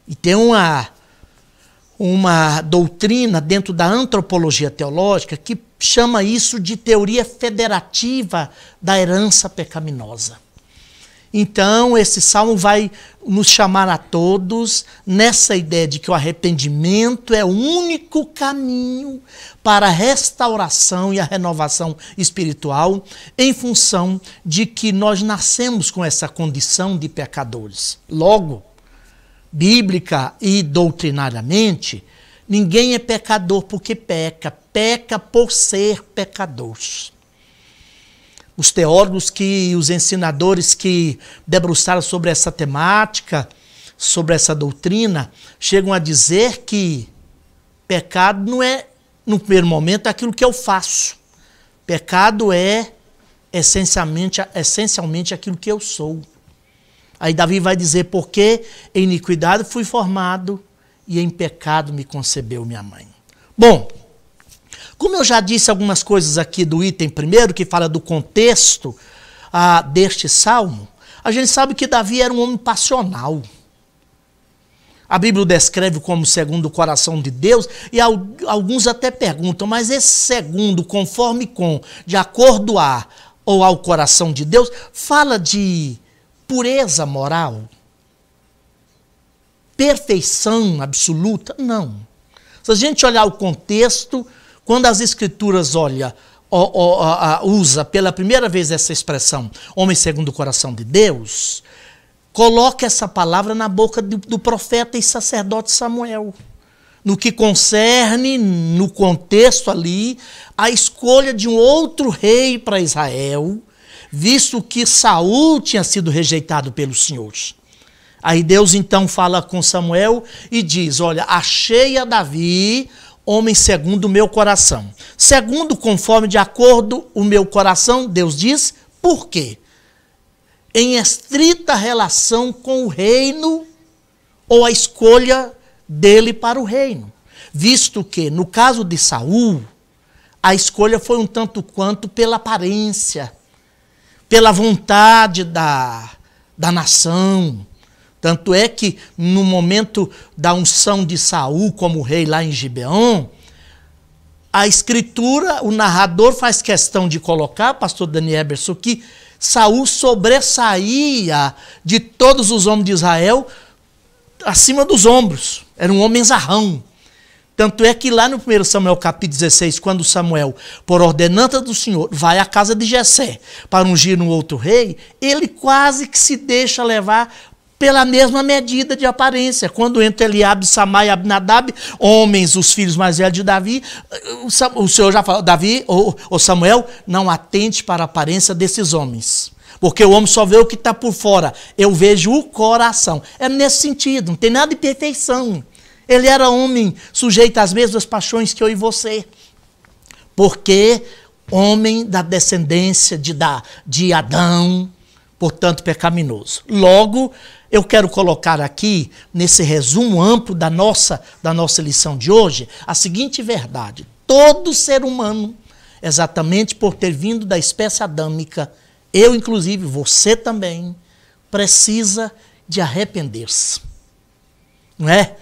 E tem uma doutrina dentro da antropologia teológica que chama isso de teoria federativa da herança pecaminosa. Então, esse salmo vai nos chamar a todos nessa ideia de que o arrependimento é o único caminho para a restauração e a renovação espiritual, em função de que nós nascemos com essa condição de pecadores. Logo, bíblica e doutrinariamente, ninguém é pecador porque peca, peca por ser pecador. Os teólogos os ensinadores que debruçaram sobre essa temática, sobre essa doutrina, chegam a dizer que pecado não é, no primeiro momento, aquilo que eu faço. Pecado é essencialmente aquilo que eu sou. Aí Davi vai dizer, porque em iniquidade fui formado e em pecado me concebeu minha mãe. Bom, como eu já disse algumas coisas aqui do item primeiro, que fala do contexto deste salmo, a gente sabe que Davi era um homem passional. A Bíblia o descreve como segundo o coração de Deus, e alguns até perguntam, mas esse segundo, conforme com, de acordo a ou ao coração de Deus, fala de pureza moral? Perfeição absoluta? Não. Se a gente olhar o contexto, quando as Escrituras usa pela primeira vez essa expressão, homem segundo o coração de Deus, coloca essa palavra na boca do profeta e sacerdote Samuel, no que concerne, no contexto ali, a escolha de um outro rei para Israel, visto que Saul tinha sido rejeitado pelos senhores. Aí Deus então fala com Samuel e diz, olha, achei a Davi, homem segundo o meu coração. Segundo, conforme, de acordo o meu coração, Deus diz, por quê? Em estrita relação com o reino ou a escolha dele para o reino. Visto que, no caso de Saul, a escolha foi um tanto quanto pela aparência, pela vontade da nação. Tanto é que no momento da unção de Saul como rei lá em Gibeon, a Escritura, o narrador faz questão de colocar, pastor Daniel Eberson, que Saul sobressaía de todos os homens de Israel acima dos ombros. Era um homem zarrão. Tanto é que lá no 1 Samuel capítulo 16, quando Samuel, por ordenança do Senhor, vai à casa de Jessé para ungir um outro rei, ele quase que se deixa levar pela mesma medida de aparência. Quando entra Eliabe, Samai e Abinadab, homens, os filhos mais velhos de Davi, o Senhor já falou, Davi, ou Samuel, não atente para a aparência desses homens. Porque o homem só vê o que está por fora. Eu vejo o coração. É nesse sentido, não tem nada de perfeição. Ele era homem sujeito às mesmas paixões que eu e você. Porque homem da descendência de Adão, portanto pecaminoso. Logo, eu quero colocar aqui, nesse resumo amplo da nossa lição de hoje, a seguinte verdade. Todo ser humano, exatamente por ter vindo da espécie adâmica, eu inclusive, você também, precisa de arrepender-se. Não é?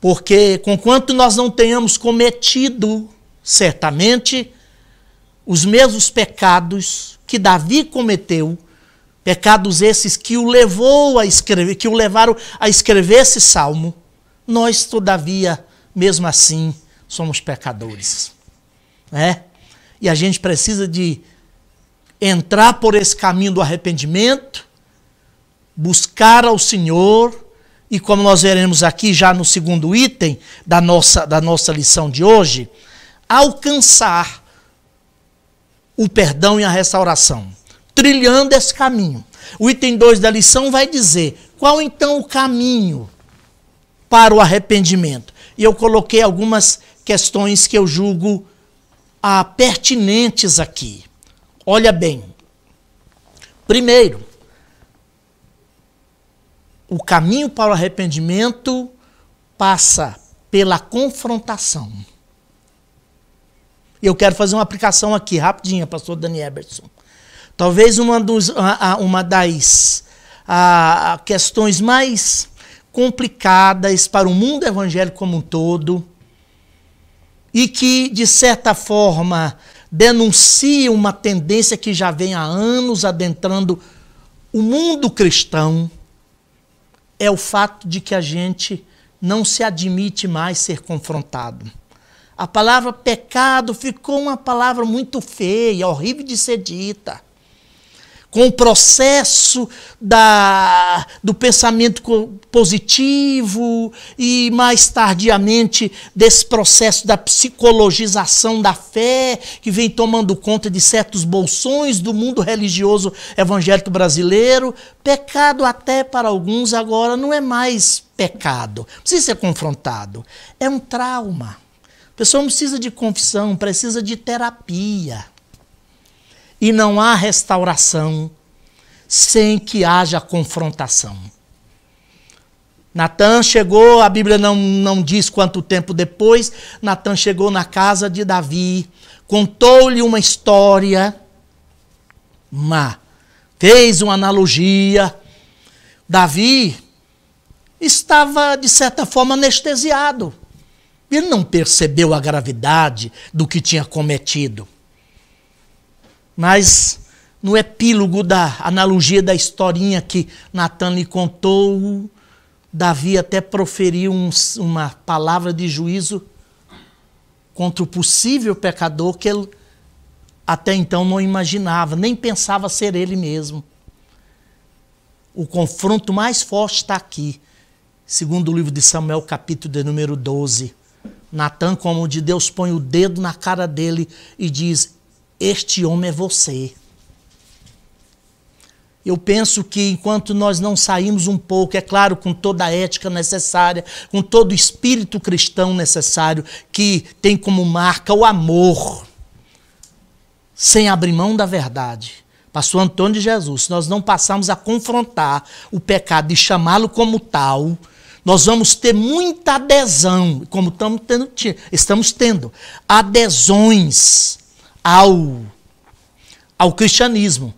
Porque, conquanto nós não tenhamos cometido, certamente, os mesmos pecados que Davi cometeu, pecados esses que o levaram a escrever esse salmo, nós, todavia, mesmo assim, somos pecadores. Né? E a gente precisa de entrar por esse caminho do arrependimento, buscar ao Senhor, e como nós veremos aqui já no segundo item da nossa lição de hoje, alcançar o perdão e a restauração, trilhando esse caminho. O item 2 da lição vai dizer qual então o caminho para o arrependimento. E eu coloquei algumas questões que eu julgo pertinentes aqui. Olha bem. Primeiro, o caminho para o arrependimento passa pela confrontação. E eu quero fazer uma aplicação aqui, rapidinha, pastor Daniel Eberson. Talvez uma das questões mais complicadas para o mundo evangélico como um todo e que, de certa forma, denuncia uma tendência que já vem há anos adentrando o mundo cristão, é o fato de que a gente não se admite mais ser confrontado. A palavra pecado ficou uma palavra muito feia, horrível de ser dita. Com o processo do pensamento positivo e, mais tardiamente, desse processo da psicologização da fé, que vem tomando conta de certos bolsões do mundo religioso evangélico brasileiro, pecado até para alguns agora não é mais pecado, precisa ser confrontado. É um trauma. A pessoa não precisa de confissão, precisa de terapia. E não há restauração sem que haja confrontação. Natan chegou, a Bíblia não diz quanto tempo depois, Natan chegou na casa de Davi, contou-lhe uma história, fez uma analogia. Davi estava, de certa forma, anestesiado. Ele não percebeu a gravidade do que tinha cometido. Mas no epílogo da analogia da historinha que Natan lhe contou, Davi até proferiu uma palavra de juízo contra o possível pecador que ele até então não imaginava, nem pensava ser ele mesmo. O confronto mais forte está aqui, segundo o livro de Samuel, capítulo de número 12. Natan, como de Deus, põe o dedo na cara dele e diz: este homem é você. Eu penso que enquanto nós não saímos um pouco, é claro, com toda a ética necessária, com todo o espírito cristão necessário, que tem como marca o amor, sem abrir mão da verdade. Pastor Antônio de Jesus, se nós não passarmos a confrontar o pecado e chamá-lo como tal, nós vamos ter muita adesão, como estamos tendo adesões ao cristianismo,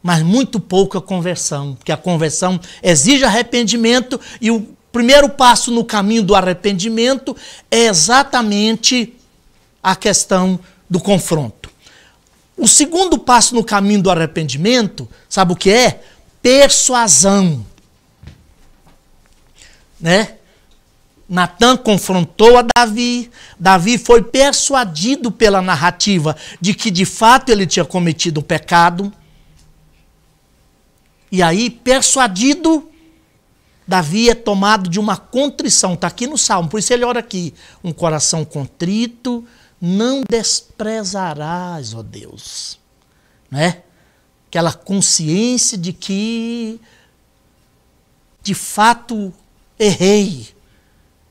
mas muito pouca conversão, porque a conversão exige arrependimento e o primeiro passo no caminho do arrependimento é exatamente a questão do confronto. O segundo passo no caminho do arrependimento, sabe o que é? Persuasão. Né? Natan confrontou a Davi, Davi foi persuadido pela narrativa de que de fato ele tinha cometido um pecado, e aí persuadido, Davi é tomado de uma contrição, está aqui no Salmo, por isso ele ora aqui, um coração contrito, não desprezarás, ó Deus, né? Aquela consciência de que de fato errei.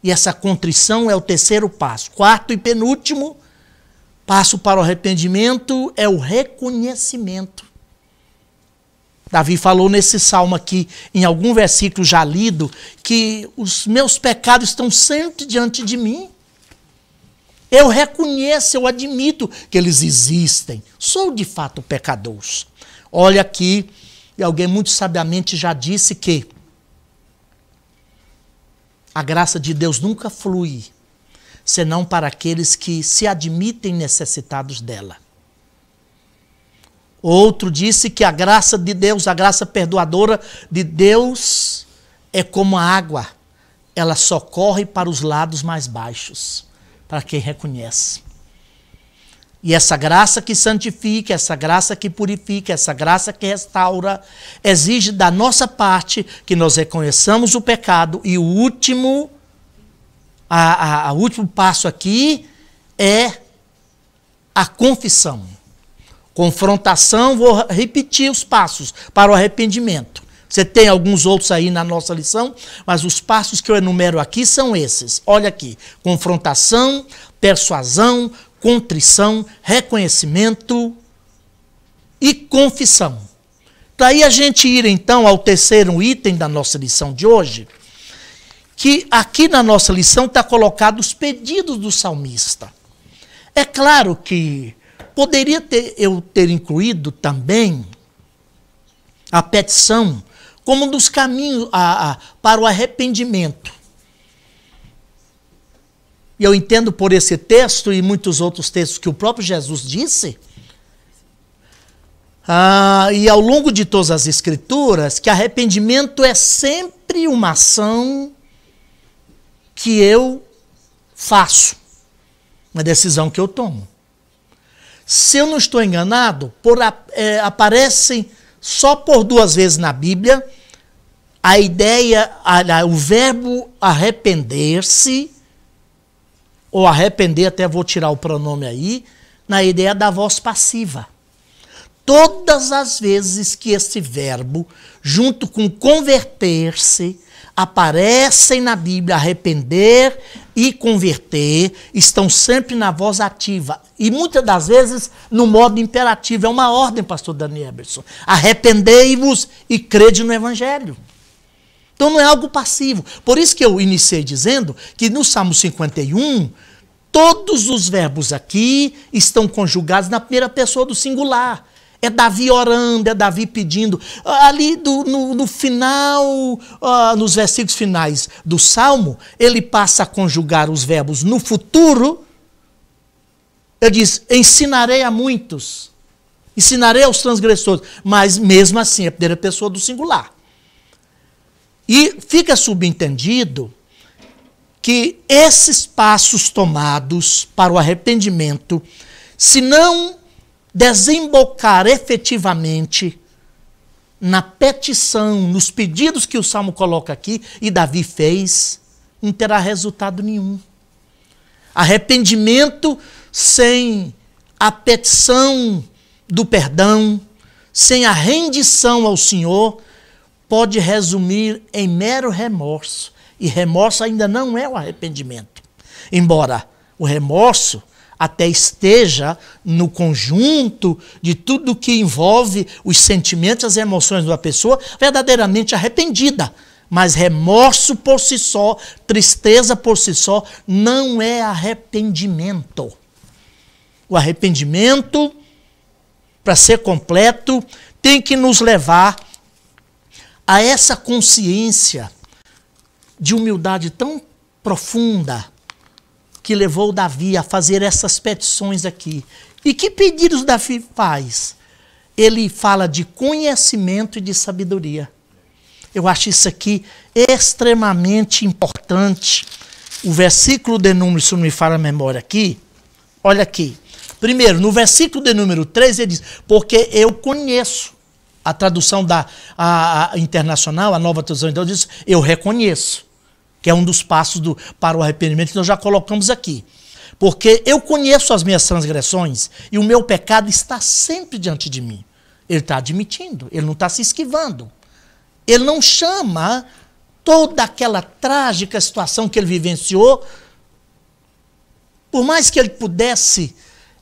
E essa contrição é o terceiro passo. Quarto e penúltimo passo para o arrependimento é o reconhecimento. Davi falou nesse salmo aqui, em algum versículo já lido, que os meus pecados estão sempre diante de mim. Eu reconheço, eu admito que eles existem. Sou de fato pecador. Olha aqui, e alguém muito sabiamente já disse que a graça de Deus nunca flui, senão para aqueles que se admitem necessitados dela. Outro disse que a graça de Deus, a graça perdoadora de Deus é como a água. Ela só corre para os lados mais baixos, para quem reconhece. E essa graça que santifica, essa graça que purifica, essa graça que restaura, exige da nossa parte que nós reconheçamos o pecado. E o último, o último passo aqui é a confissão. Confrontação, vou repetir os passos para o arrependimento. Você tem alguns outros aí na nossa lição, mas os passos que eu enumero aqui são esses. Olha aqui, confrontação, persuasão, contrição, reconhecimento e confissão. Daí a gente ir então ao terceiro item da nossa lição de hoje, que aqui na nossa lição está colocado os pedidos do salmista. É claro que poderia eu ter incluído também a petição como um dos caminhos para o arrependimento. E eu entendo por esse texto e muitos outros textos que o próprio Jesus disse, e ao longo de todas as Escrituras, que arrependimento é sempre uma ação que eu faço, uma decisão que eu tomo. Se eu não estou enganado, aparecem só por 2 vezes na Bíblia a ideia, o verbo arrepender-se, ou arrepender, até vou tirar o pronome aí, na ideia da voz passiva. Todas as vezes que esse verbo, junto com converter-se, aparecem na Bíblia, arrepender e converter, estão sempre na voz ativa. E muitas das vezes no modo imperativo. É uma ordem, pastor Dani Eberson. Arrependei-vos e crede no Evangelho. Então não é algo passivo. Por isso que eu iniciei dizendo que no Salmo 51, todos os verbos aqui estão conjugados na primeira pessoa do singular. É Davi orando, é Davi pedindo. Ali no final, nos versículos finais do Salmo, ele passa a conjugar os verbos no futuro. Ele diz, ensinarei a muitos, ensinarei aos transgressores. Mas mesmo assim, é a primeira pessoa do singular. E fica subentendido que esses passos tomados para o arrependimento, se não desembocar efetivamente na petição, nos pedidos que o Salmo coloca aqui, e Davi fez, não terá resultado nenhum. Arrependimento sem a petição do perdão, sem a rendição ao Senhor, pode resumir em mero remorso. E remorso ainda não é o arrependimento. Embora o remorso até esteja no conjunto de tudo que envolve os sentimentos, as emoções de uma pessoa verdadeiramente arrependida. Mas remorso por si só, tristeza por si só, não é arrependimento. O arrependimento, para ser completo, tem que nos levar a essa consciência de humildade tão profunda que levou Davi a fazer essas petições aqui. E que pedidos Davi faz? Ele fala de conhecimento e de sabedoria. Eu acho isso aqui extremamente importante. O versículo de número, se não me falha a memória aqui, olha aqui. Primeiro, no versículo de número 3, ele diz, porque eu conheço. A tradução a internacional, a nova tradução, então, diz, eu reconheço. Que é um dos passos para o arrependimento que nós já colocamos aqui. Porque eu conheço as minhas transgressões e o meu pecado está sempre diante de mim. Ele está admitindo, ele não está se esquivando. Ele não chama toda aquela trágica situação que ele vivenciou, por mais que ele pudesse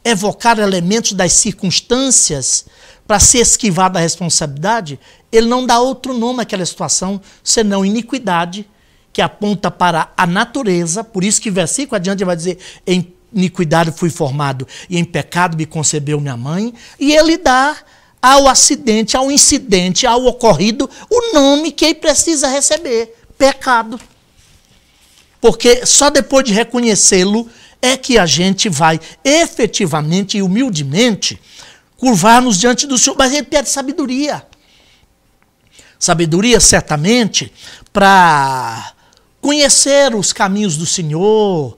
evocar elementos das circunstâncias para se esquivar da responsabilidade, ele não dá outro nome àquela situação, senão iniquidade, que aponta para a natureza. Por isso que versículo adiante vai dizer, em iniquidade fui formado e em pecado me concebeu minha mãe. E ele dá ao acidente, ao incidente, ao ocorrido, o nome que ele precisa receber, pecado. Porque só depois de reconhecê-lo é que a gente vai efetivamente e humildemente curvar-nos diante do Senhor. Mas ele pede sabedoria. Sabedoria, certamente, para conhecer os caminhos do Senhor,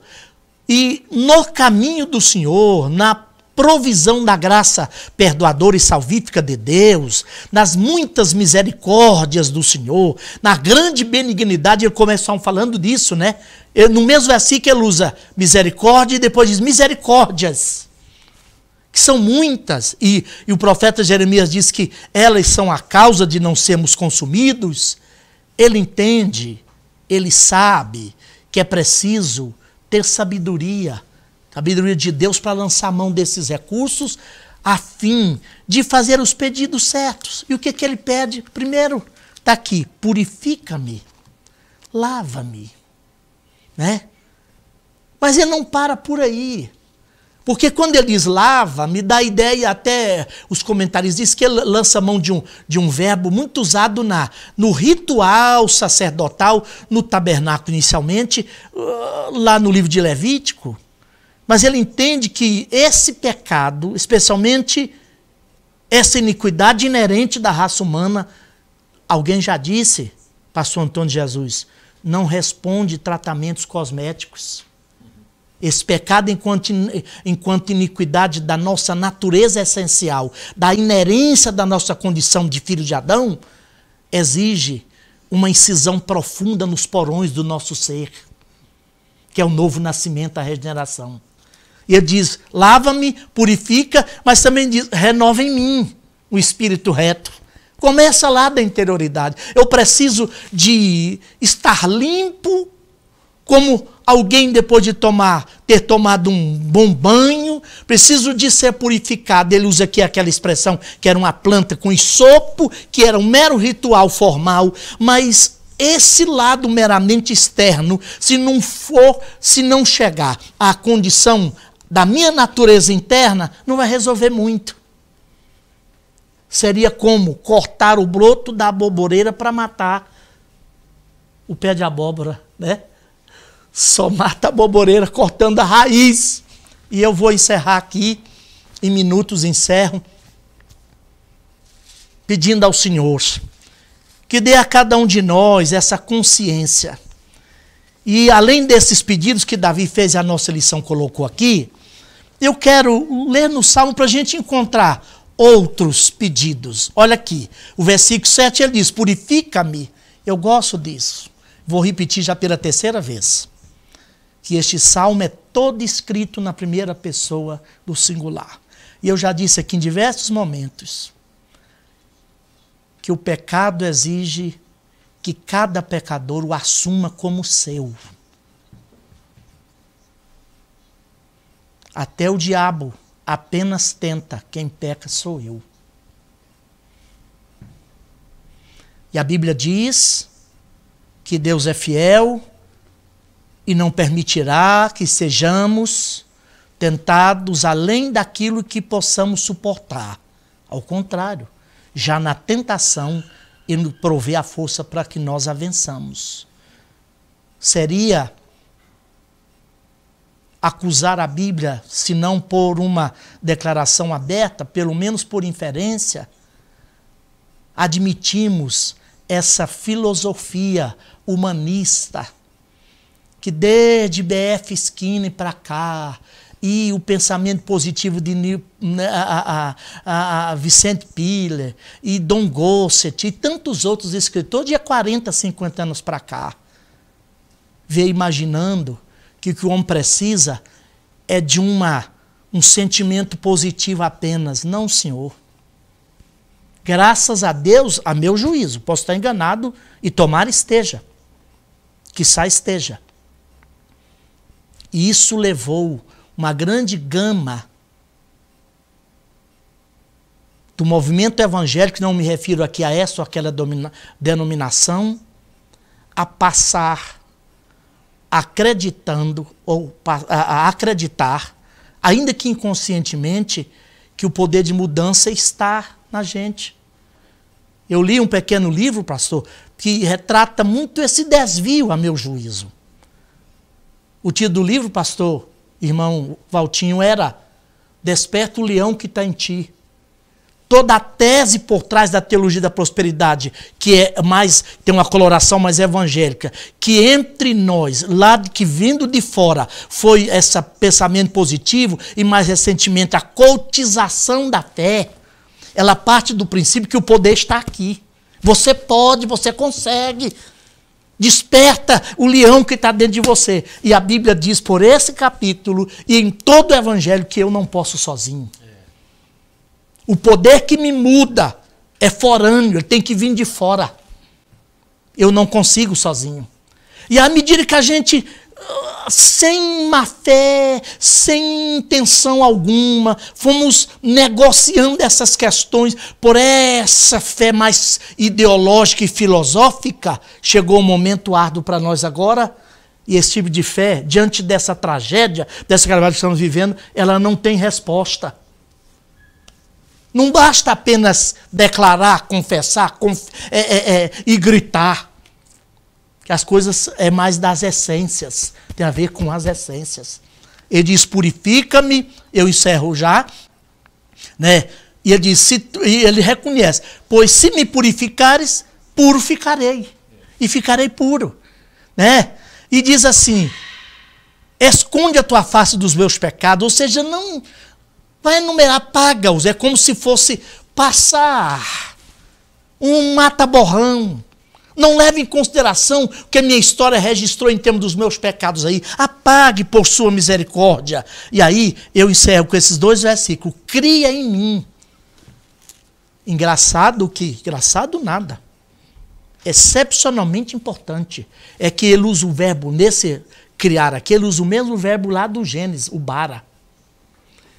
e no caminho do Senhor, na provisão da graça perdoadora e salvífica de Deus, nas muitas misericórdias do Senhor, na grande benignidade, ele começou falando disso, né? No mesmo versículo ele usa misericórdia e depois diz misericórdias, que são muitas, e o profeta Jeremias diz que elas são a causa de não sermos consumidos. Ele entende, ele sabe que é preciso ter sabedoria de Deus para lançar a mão desses recursos a fim de fazer os pedidos certos. E o que ele pede? Primeiro, está aqui, purifica-me, lava-me, né? Mas ele não para por aí, Porque quando ele diz lava, me dá a ideia, até os comentários dizem que ele lança mão de um verbo muito usado no ritual sacerdotal, no tabernáculo inicialmente, lá no livro de Levítico. Mas ele entende que esse pecado, especialmente essa iniquidade inerente da raça humana, alguém já disse, pastor Antônio Jesus, não responde tratamentos cosméticos. Esse pecado, enquanto iniquidade da nossa natureza essencial, da inerência da nossa condição de filho de Adão, exige uma incisão profunda nos porões do nosso ser, que é o novo nascimento, a regeneração. E ele diz, lava-me, purifica, mas também diz, renova em mim o espírito reto. Começa lá da interioridade. Eu preciso de estar limpo, como alguém depois de ter tomado um bom banho, preciso de ser purificado. Ele usa aqui aquela expressão que era uma planta com hisopo, que era um mero ritual formal, mas esse lado meramente externo, se não chegar à condição da minha natureza interna, não vai resolver muito. Seria como cortar o broto da aboboreira para matar o pé de abóbora, né? Só mata a aboboreira cortando a raiz. E eu vou encerrar aqui, em minutos encerro, pedindo ao Senhor que dê a cada um de nós essa consciência. E além desses pedidos que Davi fez e a nossa lição colocou aqui, eu quero ler no Salmo para a gente encontrar outros pedidos. Olha aqui, o versículo 7 ele diz, purifica-me. Eu gosto disso. Vou repetir já pela terceira vez. Que este salmo é todo escrito na primeira pessoa do singular. E eu já disse aqui em diversos momentos que o pecado exige que cada pecador o assuma como seu. Até o diabo apenas tenta, quem peca sou eu. E a Bíblia diz que Deus é fiel e não permitirá que sejamos tentados além daquilo que possamos suportar. Ao contrário, já na tentação, Ele provê a força para que nós a vençamos. Seria acusar a Bíblia, se não por uma declaração aberta, pelo menos por inferência, admitimos essa filosofia humanista, que desde B.F. Skinner para cá, e o pensamento positivo de Vicente Piller, e Don Gossett, e tantos outros escritores, de há 40, 50 anos para cá, veio imaginando que o que o homem precisa é de um sentimento positivo apenas. Não, senhor. Graças a Deus, a meu juízo, posso estar enganado e tomara esteja, quiçá esteja. E isso levou uma grande gama do movimento evangélico, não me refiro aqui a essa ou aquela denominação, a passar acreditando, ou a acreditar, ainda que inconscientemente, que o poder de mudança está na gente. Eu li um pequeno livro, pastor, que retrata muito esse desvio, a meu juízo. O título do livro, pastor, irmão Valtinho, era Desperta o leão que está em ti. Toda a tese por trás da teologia da prosperidade, que tem uma coloração mais evangélica, que entre nós, que vindo de fora, foi esse pensamento positivo, e mais recentemente a cultização da fé, ela parte do princípio que o poder está aqui. Você pode, você consegue. Desperta o leão que está dentro de você. E a Bíblia diz por esse capítulo e em todo o evangelho que eu não posso sozinho. O poder que me muda é forâneo, ele tem que vir de fora. Eu não consigo sozinho. E à medida que a gente, sem má fé, sem intenção alguma, fomos negociando essas questões por essa fé mais ideológica e filosófica, chegou um momento árduo para nós agora, E esse tipo de fé, diante dessa tragédia, dessa calamidade que estamos vivendo, ela não tem resposta. Não basta apenas declarar, confessar e gritar. Que as coisas é mais das essências. Tem a ver com as essências. Ele diz, purifica-me, eu encerro já. Né? E ele diz, e ele reconhece, pois se me purificares, puro ficarei. E ficarei puro. Né? E diz assim, esconde a tua face dos meus pecados, ou seja, não vai enumerar, apaga-os, é como se fosse passar um mata-borrão. Não leve em consideração o que a minha história registrou em termos dos meus pecados aí. Apague por sua misericórdia. E aí eu encerro com esses 2 versículos. Cria em mim. Engraçado o quê? Engraçado nada. Excepcionalmente importante é que ele usa o verbo nesse criar aqui, ele usa o mesmo verbo lá do Gênesis, o bara.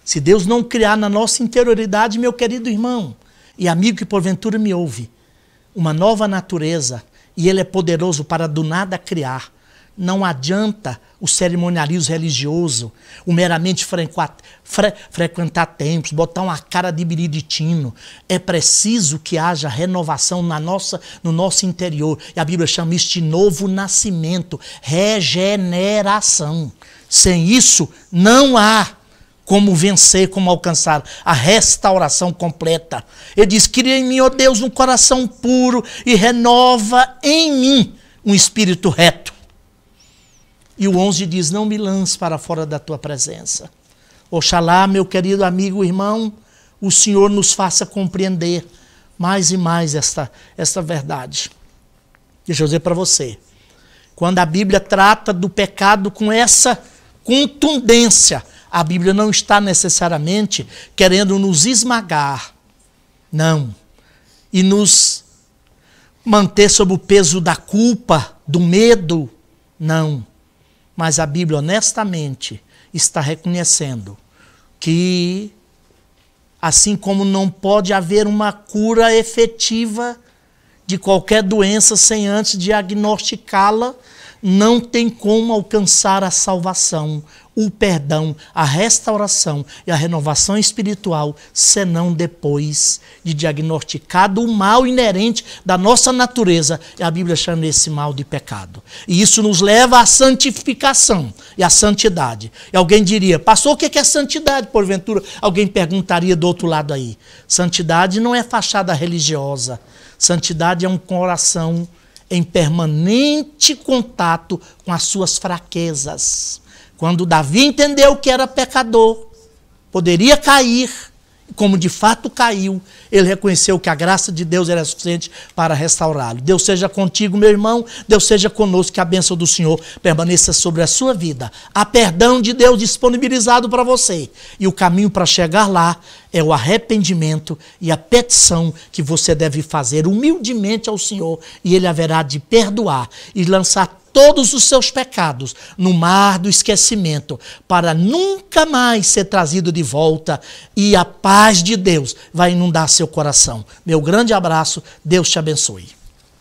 Se Deus não criar na nossa interioridade, meu querido irmão e amigo que porventura me ouve, uma nova natureza, e ele é poderoso para do nada criar, não adianta o cerimonialismo religioso, o meramente frequentar templos, botar uma cara de beriditino. É preciso que haja renovação no nosso interior. E a Bíblia chama isso de novo nascimento, regeneração. Sem isso, não há como vencer, como alcançar a restauração completa. Ele diz, cria em mim, ó Deus, um coração puro e renova em mim um espírito reto. E o 11 diz, não me lances para fora da tua presença. Oxalá, meu querido amigo, irmão, o Senhor nos faça compreender mais e mais esta verdade. Deixa eu dizer para você, quando a Bíblia trata do pecado com essa contundência, a Bíblia não está necessariamente querendo nos esmagar, não, e nos manter sob o peso da culpa, do medo, não. Mas a Bíblia honestamente está reconhecendo que, assim como não pode haver uma cura efetiva de qualquer doença sem antes diagnosticá-la, não tem como alcançar a salvação, o perdão, a restauração e a renovação espiritual, senão depois de diagnosticado o mal inerente da nossa natureza. E a Bíblia chama esse mal de pecado. E isso nos leva à santificação e à santidade. E alguém diria, pastor, o que é santidade? Porventura, alguém perguntaria do outro lado aí. Santidade não é fachada religiosa. Santidade é um coração em permanente contato com as suas fraquezas. Quando Davi entendeu que era pecador, poderia cair, como de fato caiu, ele reconheceu que a graça de Deus era suficiente para restaurá-lo. Deus seja contigo, meu irmão, Deus seja conosco, que a bênção do Senhor permaneça sobre a sua vida. Há perdão de Deus disponibilizado para você. E o caminho para chegar lá é o arrependimento e a petição que você deve fazer humildemente ao Senhor, e Ele haverá de perdoar e lançar todos os seus pecados no mar do esquecimento, para nunca mais ser trazido de volta, e a paz de Deus vai inundar seu coração. Meu grande abraço, Deus te abençoe.